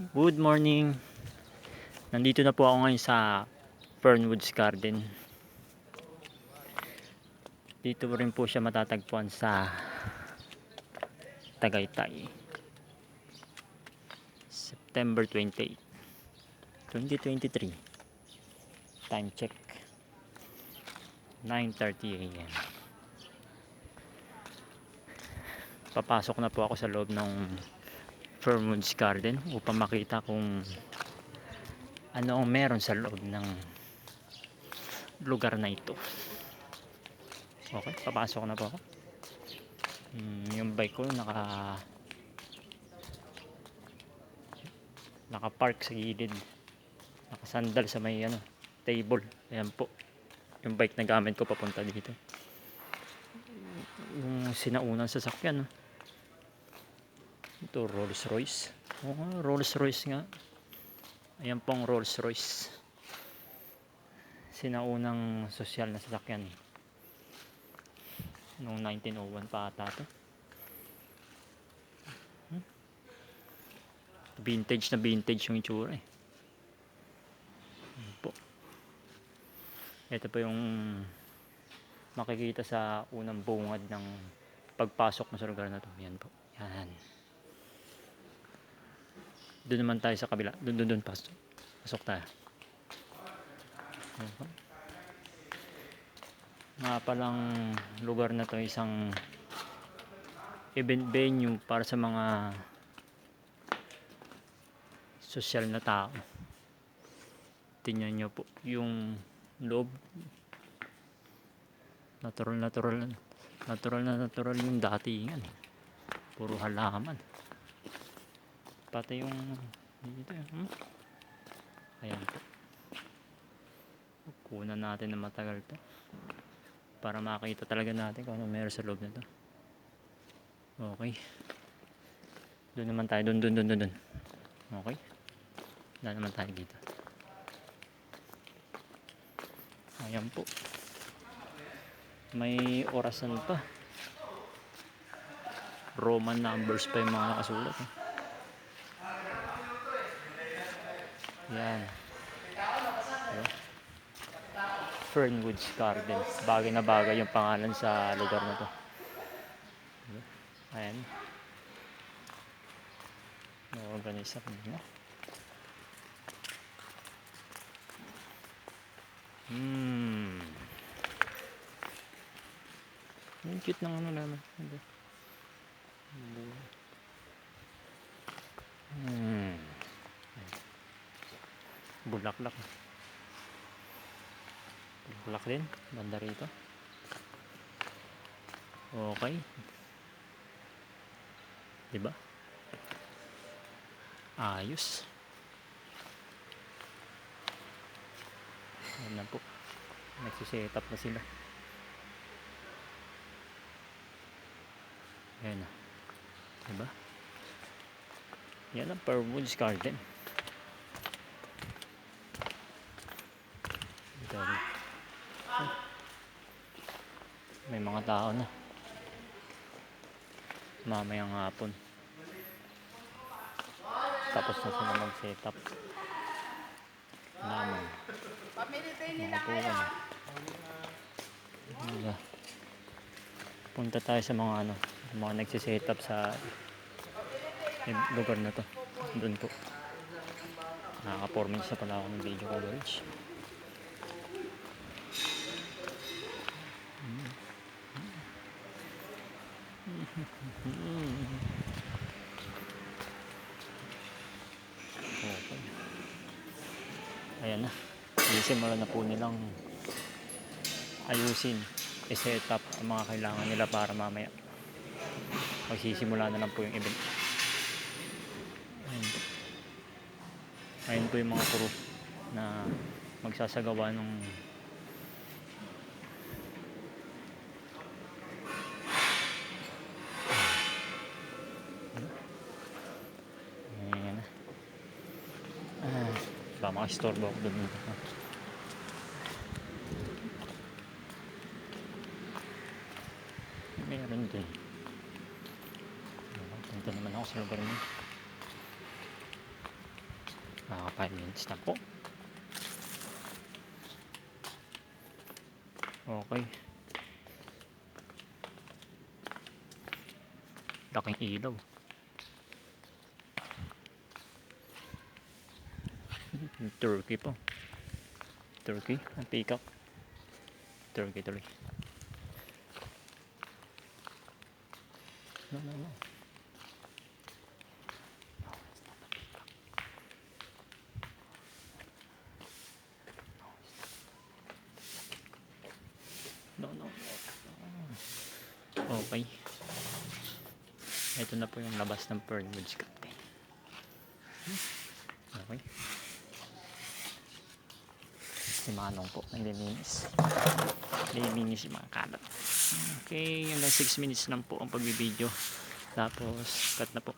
Good morning. Nandito na po ako ngayon sa Fernwoods Garden. Dito rin po siya matatagpuan sa Tagaytay. September 28, 2023. Time check 9:30 AM. Papasok na po ako sa loob ng Fernwoods Garden upang makita kung ano ang meron sa loob ng lugar na ito. Okay, papasok na po ako. Yung bike ko naka-park sa gilid, nakasandal sa may table. Ayan po yung bike na gamit ko papunta dito. Yung sinaunang sasakyan, ito Rolls Royce. Rolls Royce nga. Ayan pong Rolls Royce, sinaunang sosyal na sasakyan noong 1901 pa ata to. Vintage na vintage yung itsura eh. Po. Ito po yung makikita sa unang bungad ng pagpasok mo sa lugar na to. Yan po. Yan. Doon naman tayo sa kabila. Doon pasok tayo. Nga palang lugar na to isang event venue para sa mga sosyal na tao. Tingnan nyo po yung loob. Natural yung datingan. Puro halaman. Pati yung dito. Ayan po. Kunan natin na matagal to para makita talaga natin kung ano meron sa loob nito. Okay. Doon naman tayo. Doon. Okay. Doon naman tayo dito. Ayan po. May orasan pa. Roman numbers pa yung mga nakasulat. Yan. Fernwoods Garden. Bagay na bagay yung pangalan sa lugar na to. Ayan. Na-organize ako na. Yung cute ng ano naman. Bulaklak. Bulaklak din. Banda rito. Okay. Diba? Ayos. Ayan na po. Nagsiset up na sila. Ayan na. Diba? Yan ang Fernwoods Garden. May mga tao na. Mamayang hapon. Tapos na sila mag-set up. Naman. Punta tayo sa mga mga nagsiset up sa lugar na to. Doon po. Nakaka-4 minutes na pala ako ng video coverage. Okay. Ayan na. Simulan na po nilang ayusin, i-set up ang mga kailangan nila para mamaya magsisimula na lang po yung event. Ayun po yung mga crew na magsasagawa ng baka makastorbo ako doon. Meron din. Punta naman ako sa lugar mo. Mga 5 minutes na po. Okay. Laking ilaw. Turkey po. Turkey. Ang peacock. Turkey tuloy. No. No. Okay. Ito na po yung labas ng Pearlwoods Captain. Okay. Si Manong po, naglilinis. Naglilinis yung mga kalat. Okay, hanggang 6 minutes lang po ang pagbibideo. Tapos, cut na po.